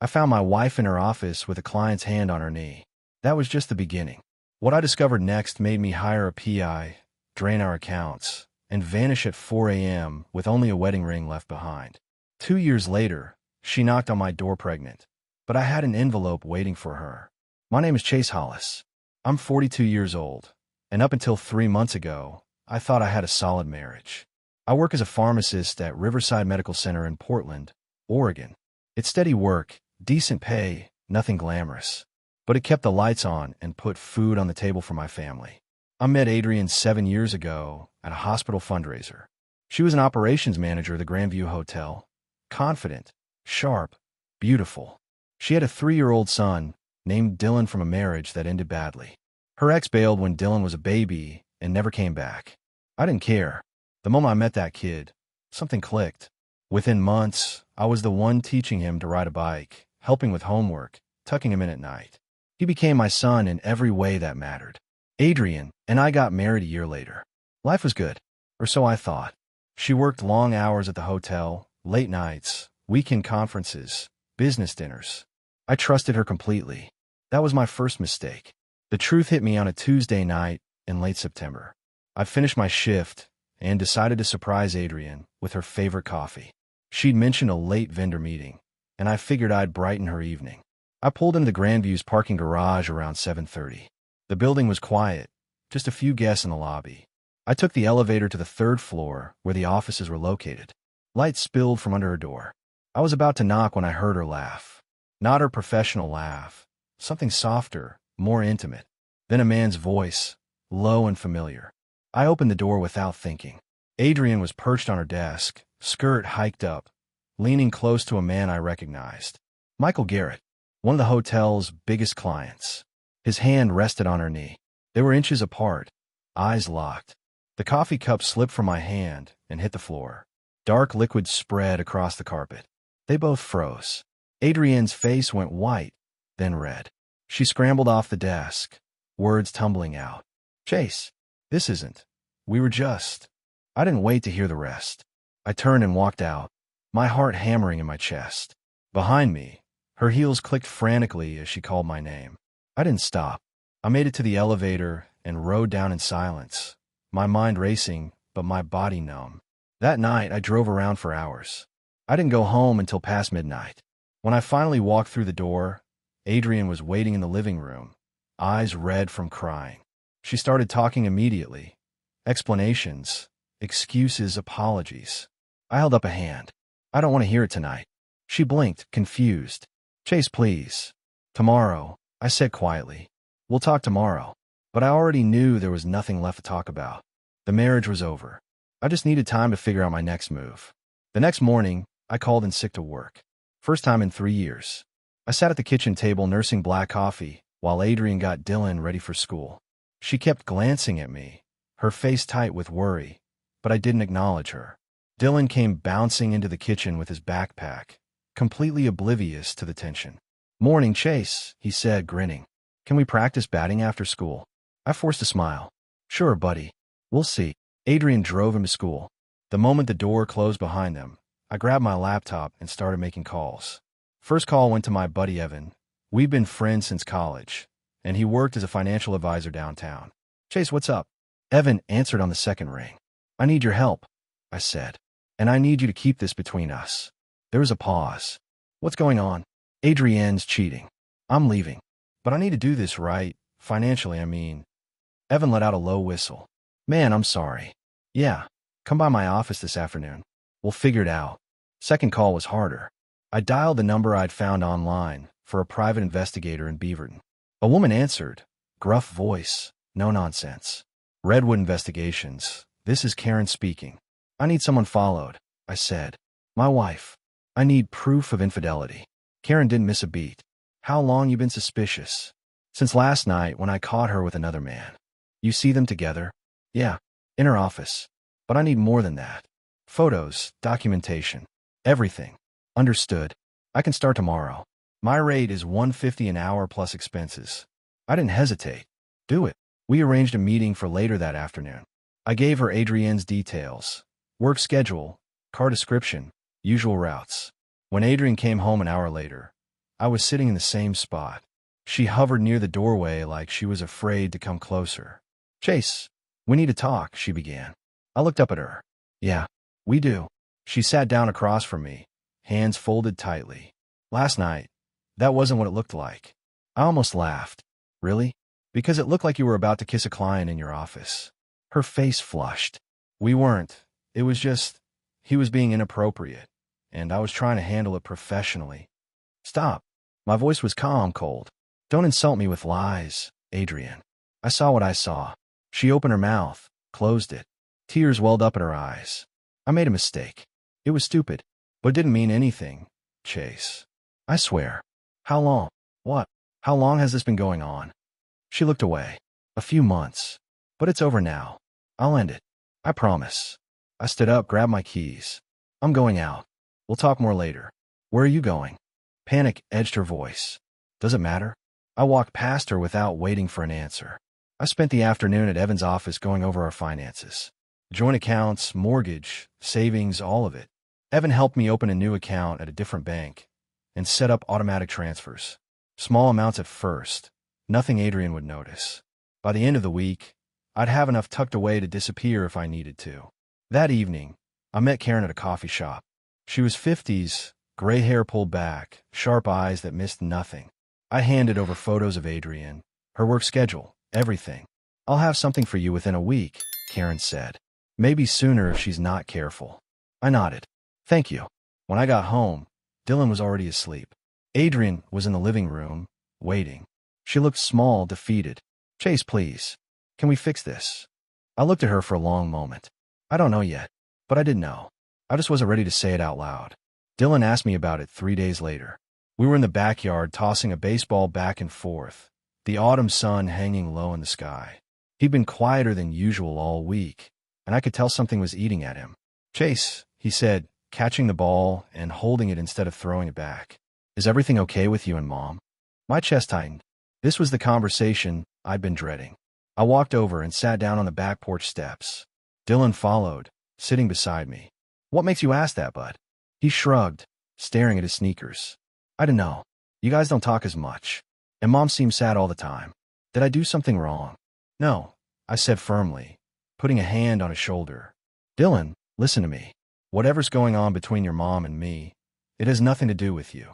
I found my wife in her office with a client's hand on her knee. That was just the beginning. What I discovered next made me hire a PI, drain our accounts, and vanish at 4 a.m. with only a wedding ring left behind. 2 years later, she knocked on my door pregnant, but I had an envelope waiting for her. My name is Chase Hollis. I'm 42 years old, and up until 3 months ago, I thought I had a solid marriage. I work as a pharmacist at Riverside Medical Center in Portland, Oregon. It's steady work, decent pay, nothing glamorous, but it kept the lights on and put food on the table for my family. I met Adrienne 7 years ago at a hospital fundraiser. She was an operations manager at the Grandview Hotel. Confident, sharp, beautiful. She had a 3-year-old son named Dylan from a marriage that ended badly. Her ex bailed when Dylan was a baby and never came back. I didn't care. The moment I met that kid, something clicked. Within months, I was the one teaching him to ride a bike, helping with homework, tucking him in at night. He became my son in every way that mattered. Adrienne and I got married a year later. Life was good, or so I thought. She worked long hours at the hotel, late nights, weekend conferences, business dinners. I trusted her completely. That was my first mistake. The truth hit me on a Tuesday night in late September. I'd finished my shift and decided to surprise Adrienne with her favorite coffee. She'd mentioned a late vendor meeting, and I figured I'd brighten her evening. I pulled into the Grandview's parking garage around 7:30. The building was quiet, just a few guests in the lobby. I took the elevator to the 3rd floor where the offices were located. Light spilled from under her door. I was about to knock when I heard her laugh. Not her professional laugh, something softer, more intimate. Then a man's voice, low and familiar. I opened the door without thinking. Adrienne was perched on her desk, skirt hiked up, leaning close to a man I recognized. Michael Garrett, one of the hotel's biggest clients. His hand rested on her knee. They were inches apart, eyes locked. The coffee cup slipped from my hand and hit the floor. Dark liquid spread across the carpet. They both froze. Adrienne's face went white, then red. She scrambled off the desk, words tumbling out. Chase, this isn't. We were just. I didn't wait to hear the rest. I turned and walked out, my heart hammering in my chest. Behind me, her heels clicked frantically as she called my name. I didn't stop. I made it to the elevator and rode down in silence, my mind racing, but my body numb. That night, I drove around for hours. I didn't go home until past midnight. When I finally walked through the door, Adrienne was waiting in the living room, eyes red from crying. She started talking immediately. Explanations, excuses, apologies. I held up a hand. I don't want to hear it tonight. She blinked, confused. Chase, please. Tomorrow, I said quietly. We'll talk tomorrow. But I already knew there was nothing left to talk about. The marriage was over. I just needed time to figure out my next move. The next morning, I called in sick to work. First time in 3 years. I sat at the kitchen table nursing black coffee while Adrienne got Dylan ready for school. She kept glancing at me, her face tight with worry, but I didn't acknowledge her. Dylan came bouncing into the kitchen with his backpack, completely oblivious to the tension. Morning, Chase, he said, grinning. Can we practice batting after school? I forced a smile. Sure, buddy. We'll see. Adrienne drove him to school. The moment the door closed behind them, I grabbed my laptop and started making calls. First call went to my buddy Evan. We've been friends since college, and he worked as a financial advisor downtown. Chase, what's up? Evan answered on the second ring. I need your help, I said, and I need you to keep this between us. There was a pause. What's going on? Adrienne's cheating. I'm leaving, but I need to do this right, financially, I mean. Evan let out a low whistle. Man, I'm sorry. Yeah, come by my office this afternoon. We'll figure it out. Second call was harder. I dialed the number I'd found online for a private investigator in Beaverton. A woman answered, gruff voice, no nonsense. Redwood Investigations, this is Karen speaking. I need someone followed, I said. My wife. I need proof of infidelity. Karen didn't miss a beat. How long you been suspicious? Since last night when I caught her with another man. You see them together? Yeah, in her office. But I need more than that. Photos, documentation, everything. Understood. I can start tomorrow. My rate is $150 an hour plus expenses. I didn't hesitate. Do it. We arranged a meeting for later that afternoon. I gave her Adrienne's details, work schedule, car description, usual routes. When Adrienne came home an hour later, I was sitting in the same spot. She hovered near the doorway like she was afraid to come closer. Chase, we need to talk, she began. I looked up at her. Yeah, we do. She sat down across from me, hands folded tightly. Last night, that wasn't what it looked like. I almost laughed. Really? Because it looked like you were about to kiss a client in your office. Her face flushed. We weren't. It was just, he was being inappropriate, and I was trying to handle it professionally. Stop. My voice was calm, cold. Don't insult me with lies, Adrian. I saw what I saw. She opened her mouth, closed it. Tears welled up in her eyes. I made a mistake. It was stupid, but it didn't mean anything, Chase. I swear. How long? What? How long has this been going on? She looked away. A few months. But it's over now. I'll end it. I promise. I stood up, grabbed my keys. I'm going out. We'll talk more later. Where are you going? Panic edged her voice. Does it matter? I walked past her without waiting for an answer. I spent the afternoon at Evan's office going over our finances. Joint accounts, mortgage, savings, all of it. Evan helped me open a new account at a different bank and set up automatic transfers. Small amounts at first. Nothing Adrian would notice. By the end of the week, I'd have enough tucked away to disappear if I needed to. That evening, I met Karen at a coffee shop. She was 50s, gray hair pulled back, sharp eyes that missed nothing. I handed over photos of Adrian, her work schedule, everything. I'll have something for you within a week, Karen said. Maybe sooner if she's not careful. I nodded. Thank you. When I got home, Dylan was already asleep. Adrian was in the living room, waiting. She looked small, defeated. Chase, please. Can we fix this? I looked at her for a long moment. I don't know yet, but I didn't know. I just wasn't ready to say it out loud. Dylan asked me about it 3 days later. We were in the backyard tossing a baseball back and forth, the autumn sun hanging low in the sky. He'd been quieter than usual all week, and I could tell something was eating at him. Chase, he said, catching the ball and holding it instead of throwing it back. Is everything okay with you and Mom? My chest tightened. This was the conversation I'd been dreading. I walked over and sat down on the back porch steps. Dylan followed, sitting beside me. What makes you ask that, bud? He shrugged, staring at his sneakers. I don't know. You guys don't talk as much. And Mom seems sad all the time. Did I do something wrong? No, I said firmly, putting a hand on his shoulder. Dylan, listen to me. Whatever's going on between your mom and me, it has nothing to do with you.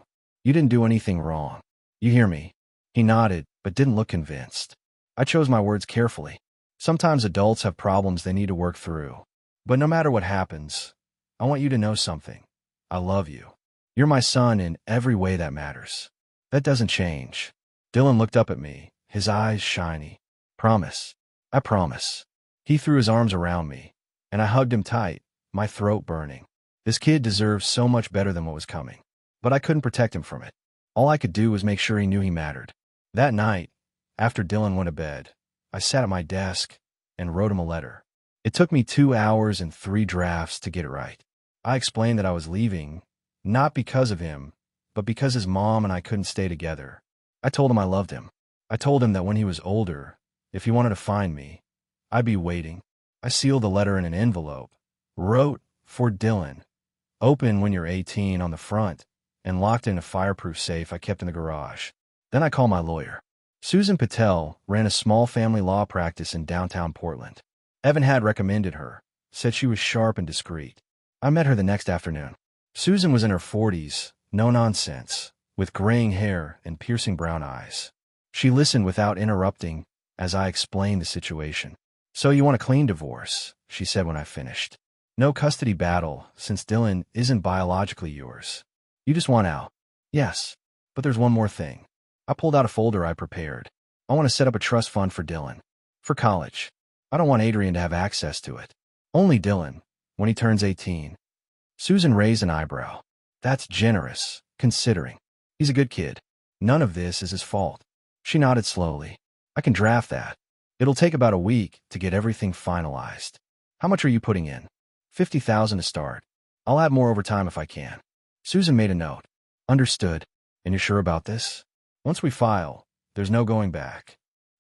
You didn't do anything wrong. You hear me? He nodded, but didn't look convinced. I chose my words carefully. Sometimes adults have problems they need to work through. But no matter what happens, I want you to know something. I love you. You're my son in every way that matters. That doesn't change. Dylan looked up at me, his eyes shiny. Promise. I promise. He threw his arms around me, and I hugged him tight, my throat burning. This kid deserves so much better than what was coming. But I couldn't protect him from it. All I could do was make sure he knew he mattered. That night, after Dylan went to bed, I sat at my desk and wrote him a letter. It took me 2 hours and 3 drafts to get it right. I explained that I was leaving, not because of him, but because his mom and I couldn't stay together. I told him I loved him. I told him that when he was older, if he wanted to find me, I'd be waiting. I sealed the letter in an envelope, wrote, for Dylan, open when you're 18 on the front, and locked in a fireproof safe I kept in the garage. Then I called my lawyer. Susan Patel ran a small family law practice in downtown Portland. Evan had recommended her, said she was sharp and discreet. I met her the next afternoon. Susan was in her 40s, no nonsense, with graying hair and piercing brown eyes. She listened without interrupting as I explained the situation. So you want a clean divorce, she said when I finished. No custody battle, since Dylan isn't biologically yours. You just want out. Yes, but there's one more thing. I pulled out a folder I prepared. I want to set up a trust fund for Dylan. For college. I don't want Adrian to have access to it. Only Dylan, when he turns 18. Susan raised an eyebrow. That's generous, considering. He's a good kid. None of this is his fault. She nodded slowly. I can draft that. It'll take about a week to get everything finalized. How much are you putting in? $50,000 to start. I'll add more over time if I can. Susan made a note. Understood. And you're sure about this? Once we file, there's no going back.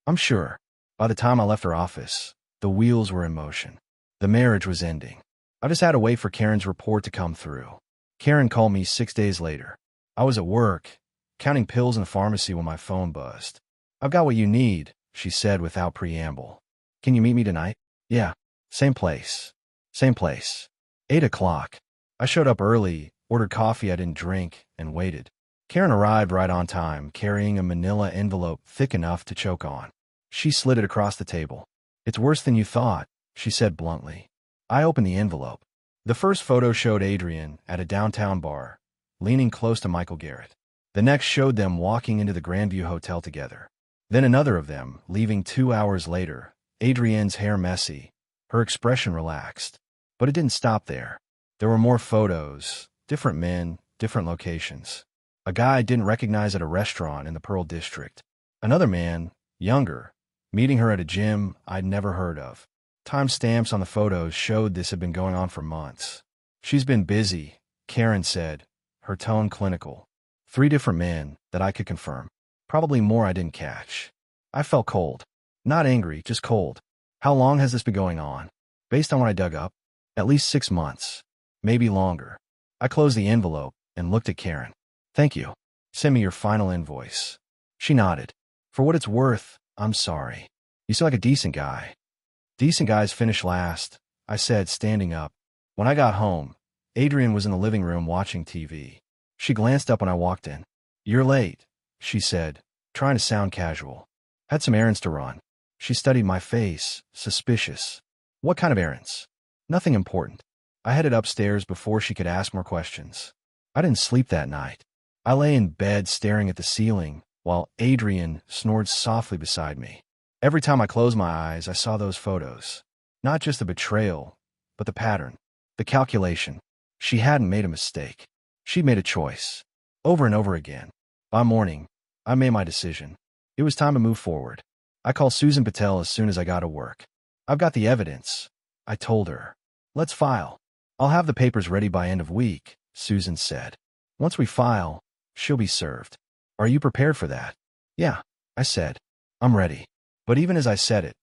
I'm sure. By the time I left her office, the wheels were in motion. The marriage was ending. I just had to wait for Karen's report to come through. Karen called me 6 days later. I was at work, counting pills in a pharmacy when my phone buzzed. "I've got what you need," she said without preamble. "Can you meet me tonight?" "Yeah. Same place. Same place." 8 o'clock. I showed up early, ordered coffee I didn't drink, and waited. Karen arrived right on time, carrying a manila envelope thick enough to choke on. She slid it across the table. "It's worse than you thought," she said bluntly. I opened the envelope. The first photo showed Adrian at a downtown bar, leaning close to Michael Garrett. The next showed them walking into the Grandview Hotel together. Then another of them, leaving 2 hours later, Adrienne's hair messy, her expression relaxed. But it didn't stop there. There were more photos, different men, different locations. A guy I didn't recognize at a restaurant in the Pearl District. Another man, younger, meeting her at a gym I'd never heard of. Timestamps on the photos showed this had been going on for months. "She's been busy," Karen said, her tone clinical. 3 different men that I could confirm. Probably more I didn't catch. I felt cold. Not angry, just cold. How long has this been going on? Based on what I dug up, at least 6 months. Maybe longer. I closed the envelope and looked at Karen. "Thank you. Send me your final invoice." She nodded. "For what it's worth, I'm sorry. You seem like a decent guy." "Decent guys finish last," I said, standing up. When I got home, Adrienne was in the living room watching TV. She glanced up when I walked in. "You're late," she said, trying to sound casual. "Had some errands to run." She studied my face, suspicious. "What kind of errands?" "Nothing important." I headed upstairs before she could ask more questions. I didn't sleep that night. I lay in bed staring at the ceiling, while Adrienne snored softly beside me. Every time I closed my eyes, I saw those photos. Not just the betrayal, but the pattern, the calculation. She hadn't made a mistake. She'd made a choice. Over and over again. By morning, I made my decision. It was time to move forward. I called Susan Patel as soon as I got to work. "I've got the evidence," I told her. "Let's file." "I'll have the papers ready by end of week," Susan said. "Once we file, she'll be served." "Are you prepared for that?" "Yeah," I said. "I'm ready." But even as I said it,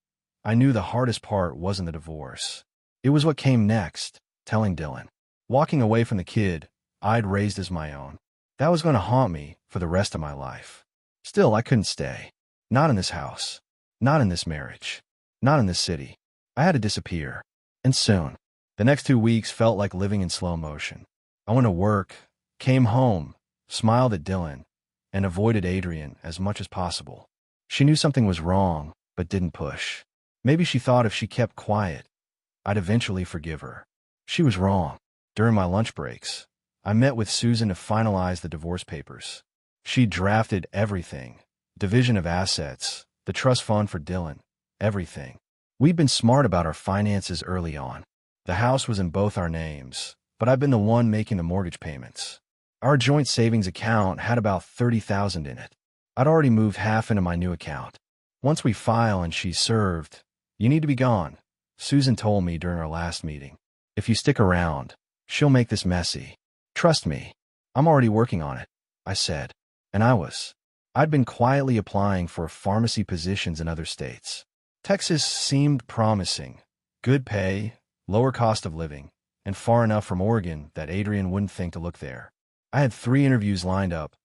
I knew the hardest part wasn't the divorce. It was what came next, telling Dylan. Walking away from the kid I'd raised as my own. That was going to haunt me for the rest of my life. Still, I couldn't stay. Not in this house. Not in this marriage. Not in this city. I had to disappear. And soon. The next 2 weeks felt like living in slow motion. I went to work, came home, smiled at Dylan, and avoided Adrienne as much as possible. She knew something was wrong, but didn't push. Maybe she thought if she kept quiet, I'd eventually forgive her. She was wrong. During my lunch breaks, I met with Susan to finalize the divorce papers. She drafted everything. Division of assets, the trust fund for Dylan, everything. We'd been smart about our finances early on. The house was in both our names, but I'd been the one making the mortgage payments. Our joint savings account had about $30,000 in it. I'd already moved half into my new account. "Once we file and she's served, you need to be gone," Susan told me during our last meeting. "If you stick around, she'll make this messy. Trust me, I'm already working on it," I said. And I was. I'd been quietly applying for pharmacy positions in other states. Texas seemed promising. Good pay, lower cost of living, and far enough from Oregon that Adrienne wouldn't think to look there. I had 3 interviews lined up,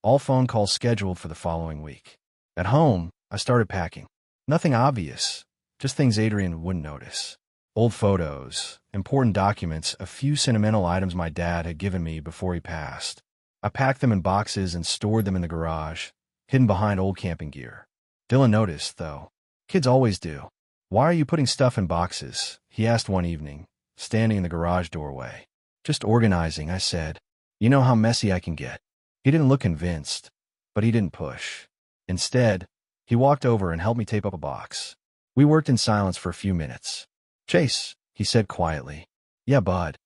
all phone calls scheduled for the following week. At home, I started packing. Nothing obvious, just things Adrienne wouldn't notice. Old photos, important documents, a few sentimental items my dad had given me before he passed. I packed them in boxes and stored them in the garage, hidden behind old camping gear. Dylan noticed, though. Kids always do. "Why are you putting stuff in boxes?" he asked one evening, standing in the garage doorway. "Just organizing," I said. "You know how messy I can get." He didn't look convinced, but he didn't push. Instead, he walked over and helped me tape up a box. We worked in silence for a few minutes. "Chase," he said quietly. "Yeah, bud.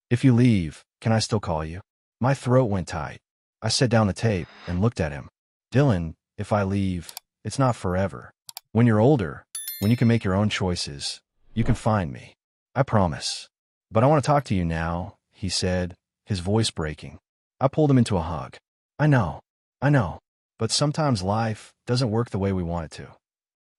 If you leave, can I still call you?" My throat went tight. I set down the tape and looked at him. "Dylan, if I leave, it's not forever. When you're older, when you can make your own choices, you can find me. I promise." "But I want to talk to you now," he said, his voice breaking. I pulled him into a hug. I know. But sometimes life doesn't work the way we want it to."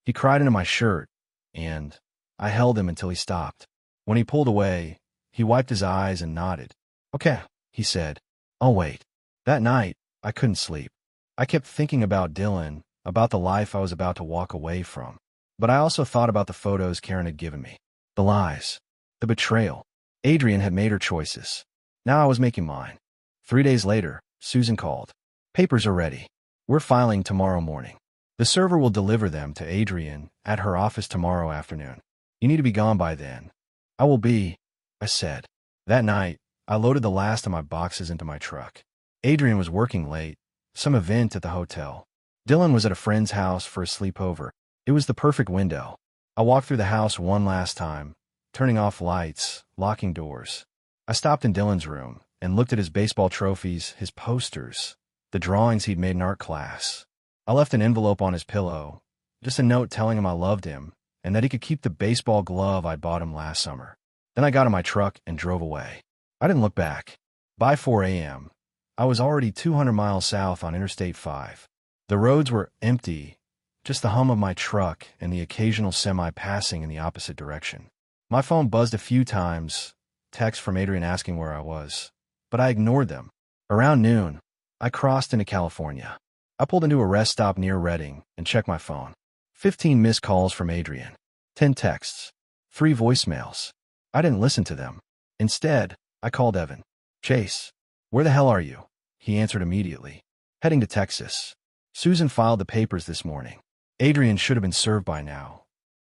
He cried into my shirt, and I held him until he stopped. When he pulled away, he wiped his eyes and nodded. "Okay," he said. "I'll wait." That night, I couldn't sleep. I kept thinking about Dylan, about the life I was about to walk away from. But I also thought about the photos Karen had given me. The lies. The betrayal. Adrian had made her choices. Now I was making mine. 3 days later, Susan called. Papers are ready. We're filing tomorrow morning. The server will deliver them to Adrian at her office tomorrow afternoon. You need to be gone by then. I will be, I said. That night, I loaded the last of my boxes into my truck. Adrian was working late, some event at the hotel. Dylan was at a friend's house for a sleepover. It was the perfect window. I walked through the house one last time, turning off lights, locking doors. I stopped in Dylan's room and looked at his baseball trophies, his posters, the drawings he'd made in art class. I left an envelope on his pillow, just a note telling him I loved him and that he could keep the baseball glove I'd bought him last summer. Then I got in my truck and drove away. I didn't look back. By 4 a.m., I was already 200 miles south on Interstate 5. The roads were empty, just the hum of my truck and the occasional semi passing in the opposite direction. My phone buzzed a few times, texts from Adrian asking where I was, but I ignored them. Around noon, I crossed into California. I pulled into a rest stop near Redding and checked my phone. 15 missed calls from Adrian, 10 texts, 3 voicemails. I didn't listen to them. Instead, I called Evan. Chase, where the hell are you? He answered immediately. Heading to Texas. Susan filed the papers this morning. Adrian should have been served by now.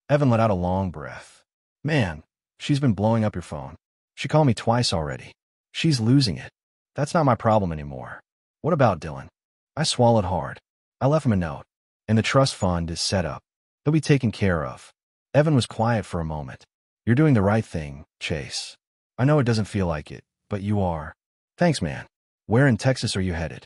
Evan let out a long breath. Man, she's been blowing up your phone. She called me twice already. She's losing it. That's not my problem anymore. What about Dylan? I swallowed hard. I left him a note. And the trust fund is set up. He'll be taken care of. Evan was quiet for a moment. You're doing the right thing, Chase. I know it doesn't feel like it, but you are. Thanks, man. Where in Texas are you headed?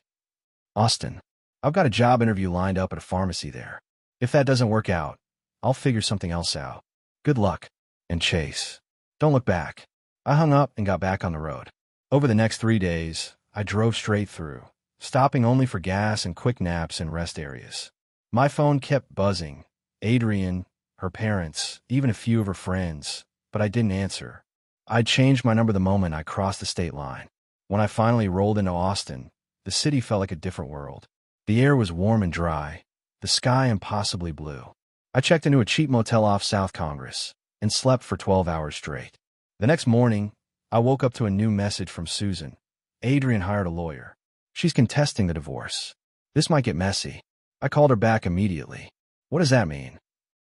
Austin. I've got a job interview lined up at a pharmacy there. If that doesn't work out, I'll figure something else out. Good luck. And Chase, don't look back. I hung up and got back on the road. Over the next 3 days, I drove straight through, stopping only for gas and quick naps in rest areas. My phone kept buzzing. Adrian, her parents, even a few of her friends, but I didn't answer. I'd changed my number the moment I crossed the state line. When I finally rolled into Austin, the city felt like a different world. The air was warm and dry, the sky impossibly blue. I checked into a cheap motel off South Congress and slept for 12 hours straight. The next morning, I woke up to a new message from Susan. Adrian hired a lawyer. She's contesting the divorce. This might get messy. I called her back immediately. What does that mean?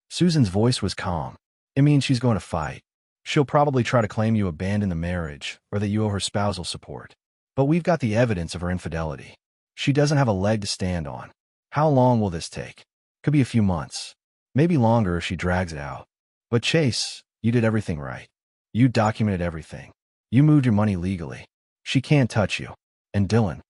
Susan's voice was calm. It means she's going to fight. She'll probably try to claim you abandoned the marriage or that you owe her spousal support. But we've got the evidence of her infidelity. She doesn't have a leg to stand on. How long will this take? Could be a few months. Maybe longer if she drags it out. But Chase, you did everything right. You documented everything. You moved your money legally. She can't touch you. And Dylan,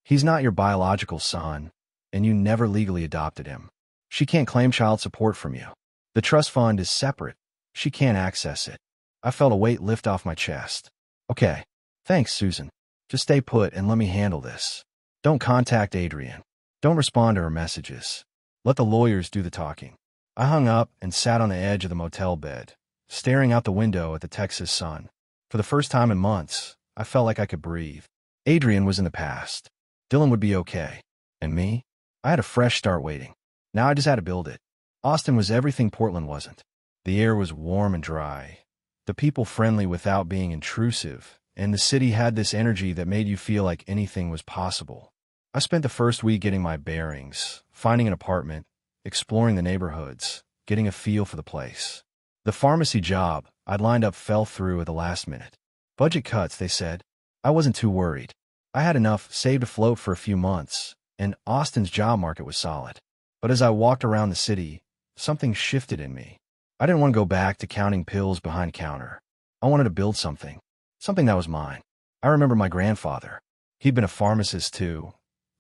he's not your biological son, and you never legally adopted him. She can't claim child support from you. The trust fund is separate. She can't access it. I felt a weight lift off my chest. Okay. Thanks, Susan. Just stay put and let me handle this. Don't contact Adrian. Don't respond to her messages. Let the lawyers do the talking. I hung up and sat on the edge of the motel bed, staring out the window at the Texas sun. For the first time in months, I felt like I could breathe. Adrian was in the past. Dylan would be okay. And me? I had a fresh start waiting. Now I just had to build it. Austin was everything Portland wasn't. The air was warm and dry. The people friendly without being intrusive. And the city had this energy that made you feel like anything was possible. I spent the first week getting my bearings, finding an apartment, exploring the neighborhoods, getting a feel for the place. The pharmacy job I'd lined up fell through at the last minute. Budget cuts, they said. I wasn't too worried. I had enough saved afloat for a few months, and Austin's job market was solid. But as I walked around the city, something shifted in me. I didn't want to go back to counting pills behind a counter. I wanted to build something that was mine. I remember my grandfather. He'd been a pharmacist too,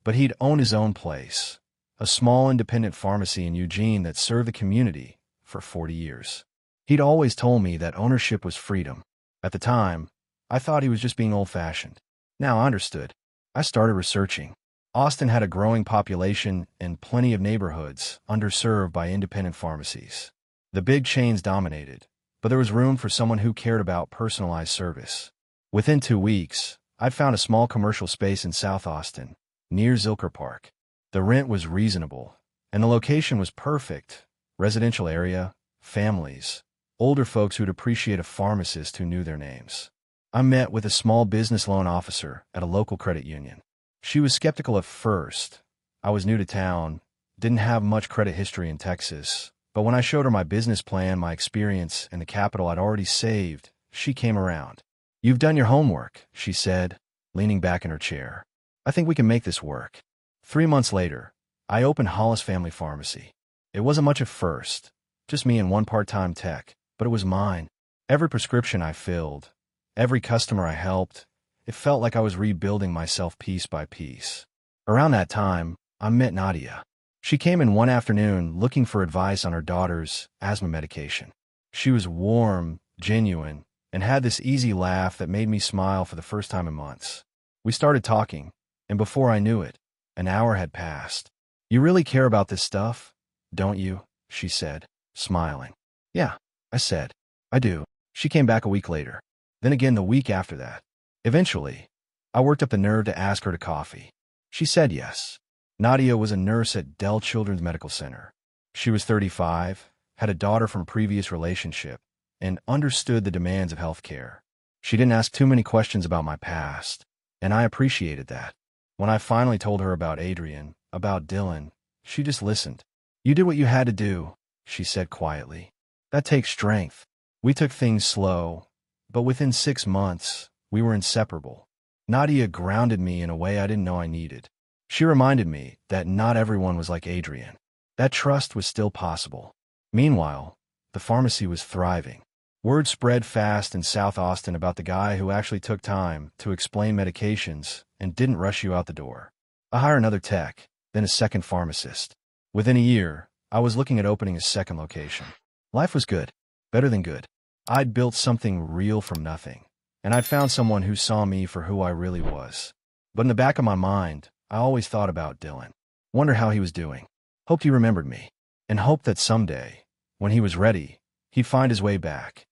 but he'd owned his own place, a small independent pharmacy in Eugene that served the community for 40 years. He'd always told me that ownership was freedom. At the time, I thought he was just being old-fashioned. Now I understood. I started researching. Austin had a growing population and plenty of neighborhoods underserved by independent pharmacies. The big chains dominated, but there was room for someone who cared about personalized service. Within 2 weeks, I'd found a small commercial space in South Austin, near Zilker Park. The rent was reasonable, and the location was perfect. Residential area, families, older folks who'd appreciate a pharmacist who knew their names. I met with a small business loan officer at a local credit union. She was skeptical at first. I was new to town, didn't have much credit history in Texas, but when I showed her my business plan, my experience, and the capital I'd already saved, she came around. "You've done your homework," she said, leaning back in her chair. "I think we can make this work." 3 months later, I opened Hollis Family Pharmacy. It wasn't much at first, just me and one part-time tech, but it was mine. Every prescription I filled, every customer I helped, it felt like I was rebuilding myself piece by piece. Around that time, I met Nadia. She came in one afternoon looking for advice on her daughter's asthma medication. She was warm, genuine, and had this easy laugh that made me smile for the first time in months. We started talking, and before I knew it, an hour had passed. "You really care about this stuff, don't you?" she said, smiling. "Yeah," I said. "I do." She came back a week later, then again the week after that. Eventually, I worked up the nerve to ask her to coffee. She said yes. Nadia was a nurse at Dell Children's Medical Center. She was 35, had a daughter from a previous relationship, and understood the demands of healthcare. She didn't ask too many questions about my past, and I appreciated that. When I finally told her about Adrian, about Dylan, she just listened. "You did what you had to do," she said quietly. "That takes strength." We took things slow, but within 6 months, we were inseparable. Nadia grounded me in a way I didn't know I needed. She reminded me that not everyone was like Adrian. That trust was still possible. Meanwhile, the pharmacy was thriving. Word spread fast in South Austin about the guy who actually took time to explain medications and didn't rush you out the door. I hired another tech, then a second pharmacist. Within a year, I was looking at opening a second location. Life was good, better than good. I'd built something real from nothing, and I'd found someone who saw me for who I really was. But in the back of my mind, I always thought about Dylan. Wonder how he was doing. Hoped he remembered me, and hoped that someday, when he was ready, he'd find his way back.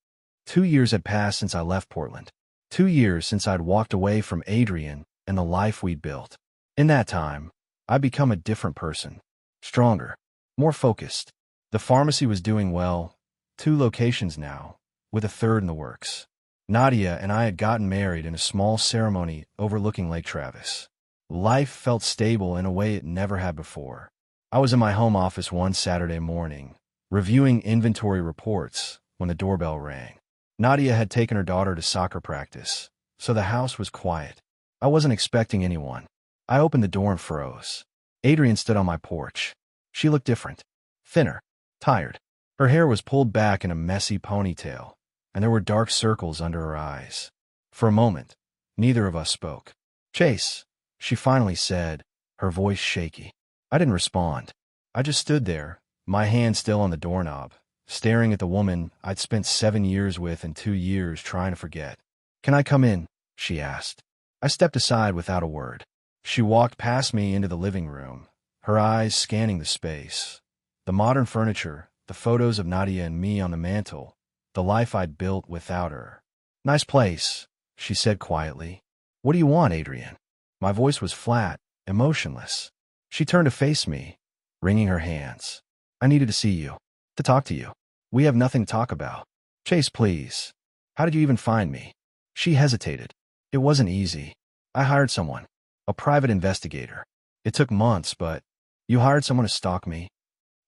2 years had passed since I left Portland. 2 years since I'd walked away from Adrian and the life we'd built. In that time, I'd become a different person. Stronger, more focused. The pharmacy was doing well, 2 locations now, with a third in the works. Nadia and I had gotten married in a small ceremony overlooking Lake Travis. Life felt stable in a way it never had before. I was in my home office one Saturday morning, reviewing inventory reports, when the doorbell rang. Nadia had taken her daughter to soccer practice, so the house was quiet. I wasn't expecting anyone. I opened the door and froze. Adrian stood on my porch. She looked different. Thinner. Tired. Her hair was pulled back in a messy ponytail, and there were dark circles under her eyes. For a moment, neither of us spoke. "Chase," she finally said, her voice shaky. I didn't respond. I just stood there, my hand still on the doorknob, staring at the woman I'd spent 7 years with and 2 years trying to forget. "Can I come in?" she asked. I stepped aside without a word. She walked past me into the living room, her eyes scanning the space. The modern furniture, the photos of Nadia and me on the mantel, the life I'd built without her. "Nice place," she said quietly. "What do you want, Adrian?" My voice was flat, emotionless. She turned to face me, wringing her hands. "I needed to see you. To talk to you. We have nothing to talk about." "Chase, please. How did you even find me?" She hesitated. "It wasn't easy. I hired someone. A private investigator. It took months, but..." "You hired someone to stalk me?"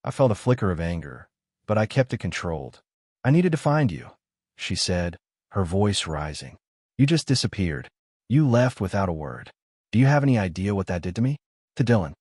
I felt a flicker of anger, but I kept it controlled. "I needed to find you," she said, her voice rising. "You just disappeared. You left without a word. Do you have any idea what that did to me? To Dylan?"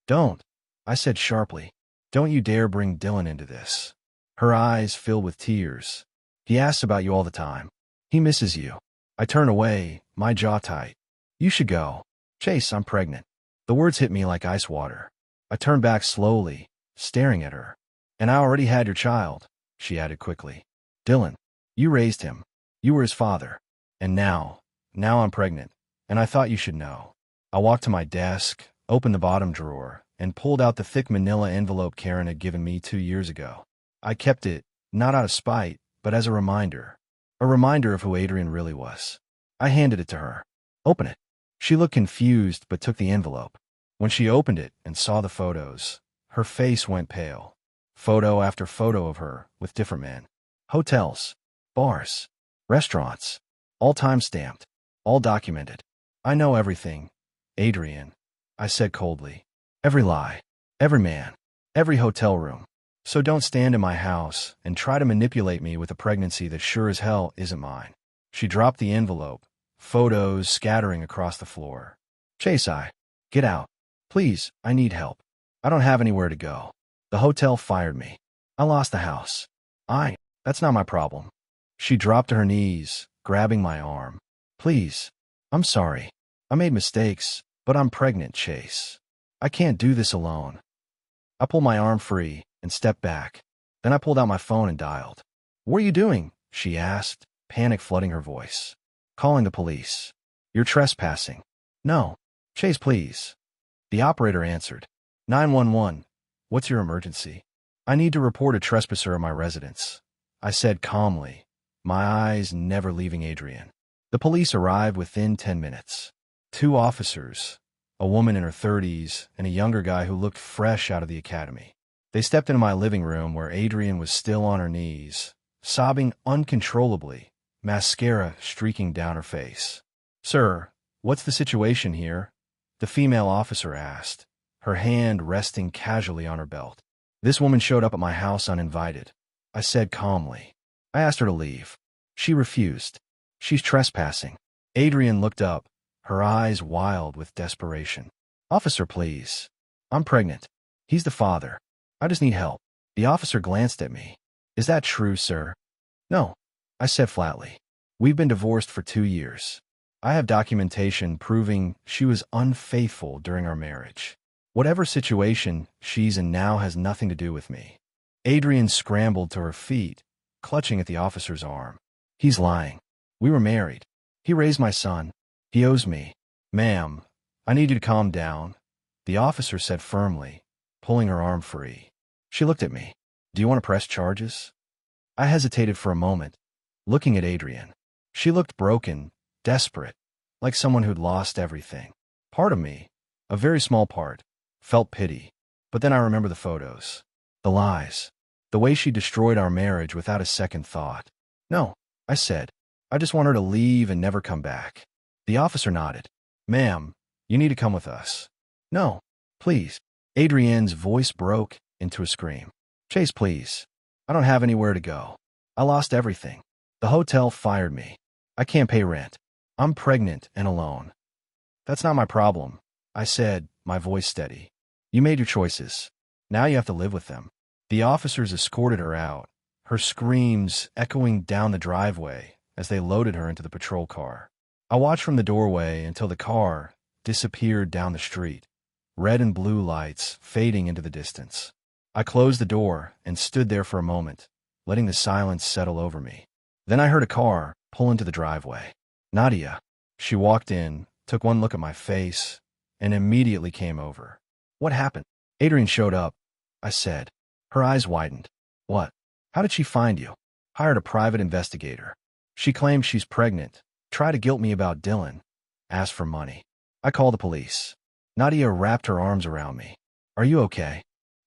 "Don't," I said sharply. "Don't you dare bring Dylan into this." Her eyes filled with tears. "He asks about you all the time. He misses you." I turned away, my jaw tight. "You should go. Chase, I'm pregnant." The words hit me like ice water. I turned back slowly, staring at her. "And I already had your child," she added quickly. "Dylan, you raised him. You were his father. And now I'm pregnant, and I thought you should know." I walked to my desk, opened the bottom drawer, and pulled out the thick manila envelope Karen had given me 2 years ago. I kept it, not out of spite, but as a reminder of who Adrian really was. I handed it to her. "Open it." She looked confused but took the envelope. When she opened it and saw the photos, her face went pale. Photo after photo of her with different men. Hotels, bars, restaurants, all time-stamped, all documented. I know everything, Adrian, I said coldly. Every lie, every man, every hotel room. So don't stand in my house and try to manipulate me with a pregnancy that sure as hell isn't mine. She dropped the envelope, photos scattering across the floor. Chase, get out. Please, I need help. I don't have anywhere to go. The hotel fired me. I lost the house. That's not my problem. She dropped to her knees, grabbing my arm. Please, I'm sorry. I made mistakes, but I'm pregnant, Chase. I can't do this alone. I pulled my arm free and stepped back. Then I pulled out my phone and dialed. What are you doing? She asked, panic flooding her voice. Calling the police. You're trespassing. No. Chase, please. The operator answered. 911. What's your emergency? I need to report a trespasser at my residence, I said calmly, my eyes never leaving Adrian. The police arrived within 10 minutes. 2 officers, a woman in her 30s and a younger guy who looked fresh out of the academy. They stepped into my living room where Adrian was still on her knees, sobbing uncontrollably, mascara streaking down her face. Sir, what's the situation here? The female officer asked, her hand resting casually on her belt. This woman showed up at my house uninvited, I said calmly. I asked her to leave. She refused. She's trespassing. Adrian looked up, her eyes wild with desperation. Officer, please. I'm pregnant. He's the father. I just need help. The officer glanced at me. Is that true, sir? No, I said flatly. We've been divorced for 2 years. I have documentation proving she was unfaithful during our marriage. Whatever situation she's in now has nothing to do with me. Adrian scrambled to her feet, clutching at the officer's arm. He's lying. We were married. He raised my son. He owes me. Ma'am, I need you to calm down, the officer said firmly, pulling her arm free. She looked at me. Do you want to press charges? I hesitated for a moment, looking at Adrian. She looked broken, desperate, like someone who'd lost everything. Part of me, a very small part, felt pity. But then I remember the photos, the lies, the way she destroyed our marriage without a second thought. No, I said. I just want her to leave and never come back. The officer nodded. Ma'am, you need to come with us. No, please. Adrienne's voice broke into a scream. Chase, please. I don't have anywhere to go. I lost everything. The hotel fired me. I can't pay rent. I'm pregnant and alone. That's not my problem, I said, my voice steady. You made your choices. Now you have to live with them. The officers escorted her out, her screams echoing down the driveway as they loaded her into the patrol car. I watched from the doorway until the car disappeared down the street, red and blue lights fading into the distance. I closed the door and stood there for a moment, letting the silence settle over me. Then I heard a car pull into the driveway. Nadia. She walked in, took one look at my face, and immediately came over. What happened? Adrian showed up, I said. Her eyes widened. What? How did she find you? Hired a private investigator. She claims she's pregnant, tried to guilt me about Dylan, asked for money. I called the police. Nadia wrapped her arms around me. Are you okay?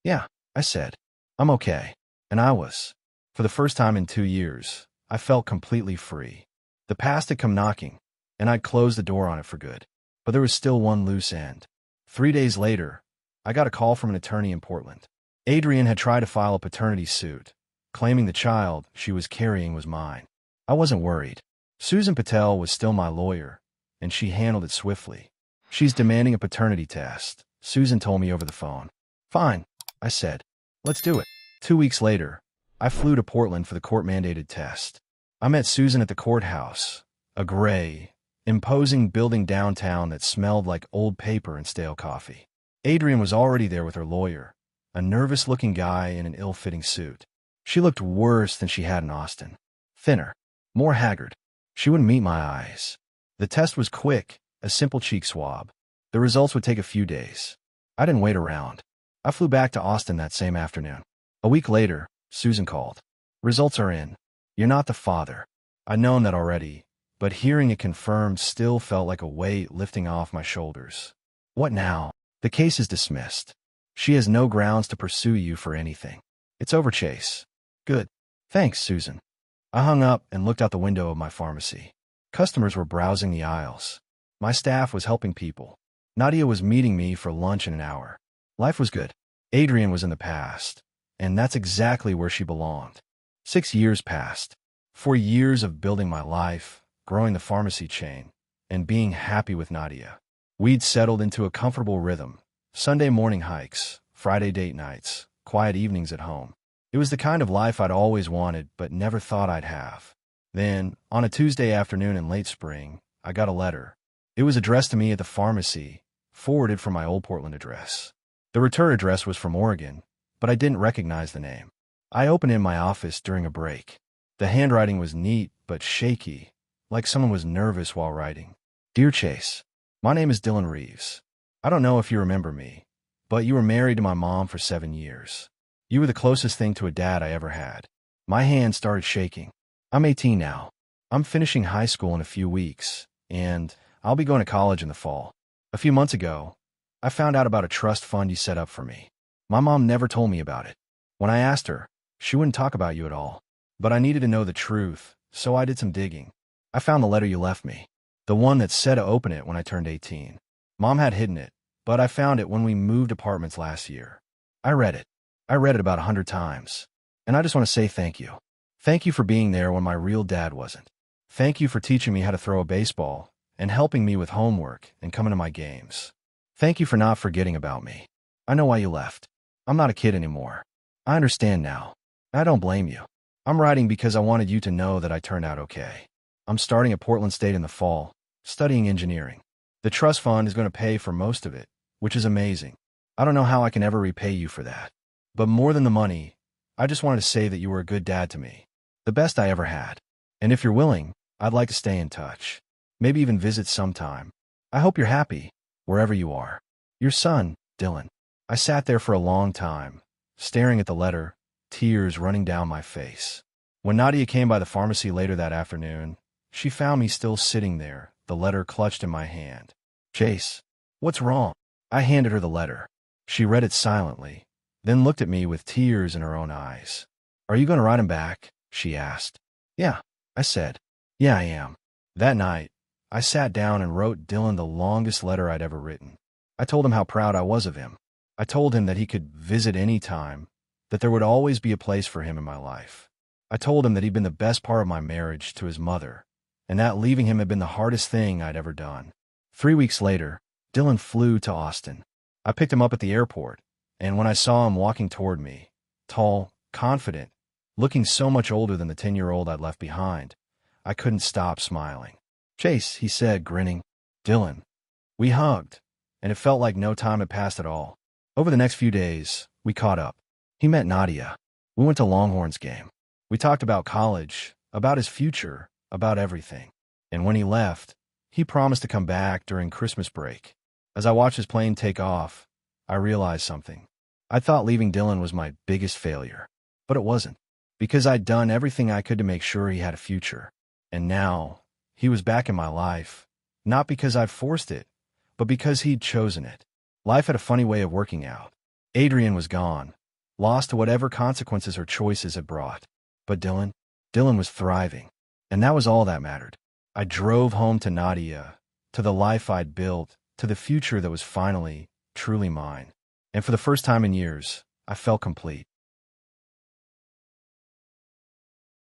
Yeah, I said. I'm okay. And I was. For the first time in 2 years, I felt completely free. The past had come knocking, and I'd closed the door on it for good. But there was still one loose end. 3 days later, I got a call from an attorney in Portland. Adrian had tried to file a paternity suit, claiming the child she was carrying was mine. I wasn't worried. Susan Patel was still my lawyer, and she handled it swiftly. She's demanding a paternity test, Susan told me over the phone. Fine, I said. Let's do it. 2 weeks later, I flew to Portland for the court-mandated test. I met Susan at the courthouse, a gray, imposing building downtown that smelled like old paper and stale coffee. Adrian was already there with her lawyer, a nervous-looking guy in an ill-fitting suit. She looked worse than she had in Austin. Thinner, more haggard. She wouldn't meet my eyes. The test was quick, a simple cheek swab. The results would take a few days. I didn't wait around. I flew back to Austin that same afternoon. A week later, Susan called. Results are in. You're not the father. I'd known that already, but hearing it confirmed still felt like a weight lifting off my shoulders. What now? The case is dismissed. She has no grounds to pursue you for anything. It's over, Chase. Good. Thanks, Susan. I hung up and looked out the window of my pharmacy. Customers were browsing the aisles. My staff was helping people. Nadia was meeting me for lunch in an hour. Life was good. Adrian was in the past, and that's exactly where she belonged. 6 years passed. 4 years of building my life, growing the pharmacy chain, and being happy with Nadia. We'd settled into a comfortable rhythm. Sunday morning hikes, Friday date nights, quiet evenings at home. It was the kind of life I'd always wanted but never thought I'd have. Then, on a Tuesday afternoon in late spring, I got a letter. It was addressed to me at the pharmacy, forwarded from my old Portland address. The return address was from Oregon, but I didn't recognize the name. I opened it in my office during a break. The handwriting was neat but shaky, like someone was nervous while writing. Dear Chase, my name is Dylan Reeves. I don't know if you remember me, but you were married to my mom for 7 years. You were the closest thing to a dad I ever had. My hand started shaking. I'm 18 now. I'm finishing high school in a few weeks, and I'll be going to college in the fall. A few months ago, I found out about a trust fund you set up for me. My mom never told me about it. When I asked her, she wouldn't talk about you at all. But I needed to know the truth, so I did some digging. I found the letter you left me, the one that said to open it when I turned 18. Mom had hidden it, but I found it when we moved apartments last year. I read it. I read it about 100 times. And I just want to say thank you. Thank you for being there when my real dad wasn't. Thank you for teaching me how to throw a baseball and helping me with homework and coming to my games. Thank you for not forgetting about me. I know why you left. I'm not a kid anymore. I understand now. I don't blame you. I'm writing because I wanted you to know that I turned out okay. I'm starting at Portland State in the fall, studying engineering. The trust fund is going to pay for most of it, which is amazing. I don't know how I can ever repay you for that. But more than the money, I just wanted to say that you were a good dad to me. The best I ever had. And if you're willing, I'd like to stay in touch. Maybe even visit sometime. I hope you're happy, wherever you are. Your son, Dylan. I sat there for a long time, staring at the letter, tears running down my face. When Nadia came by the pharmacy later that afternoon, she found me still sitting there, the letter clutched in my hand. Chase, what's wrong? I handed her the letter. She read it silently, then looked at me with tears in her own eyes. Are you going to write him back? She asked. Yeah, I said. Yeah, I am. That night, I sat down and wrote Dylan the longest letter I'd ever written. I told him how proud I was of him. I told him that he could visit any time, that there would always be a place for him in my life. I told him that he'd been the best part of my marriage to his mother, and that leaving him had been the hardest thing I'd ever done. 3 weeks later, Dylan flew to Austin. I picked him up at the airport, and when I saw him walking toward me, tall, confident, looking so much older than the 10-year-old I'd left behind, I couldn't stop smiling. Chase, he said, grinning. Dylan. We hugged, and it felt like no time had passed at all. Over the next few days, we caught up. He met Nadia. We went to Longhorns game. We talked about college, about his future, about everything. And when he left, he promised to come back during Christmas break. As I watched his plane take off, I realized something. I thought leaving Dylan was my biggest failure. But it wasn't. Because I'd done everything I could to make sure he had a future. And now, he was back in my life. Not because I'd forced it, but because he'd chosen it. Life had a funny way of working out. Adrian was gone, lost to whatever consequences her choices had brought. But Dylan was thriving. And that was all that mattered. I drove home to Nadia, to the life I'd built, to the future that was finally, truly mine. And for the first time in years, I felt complete.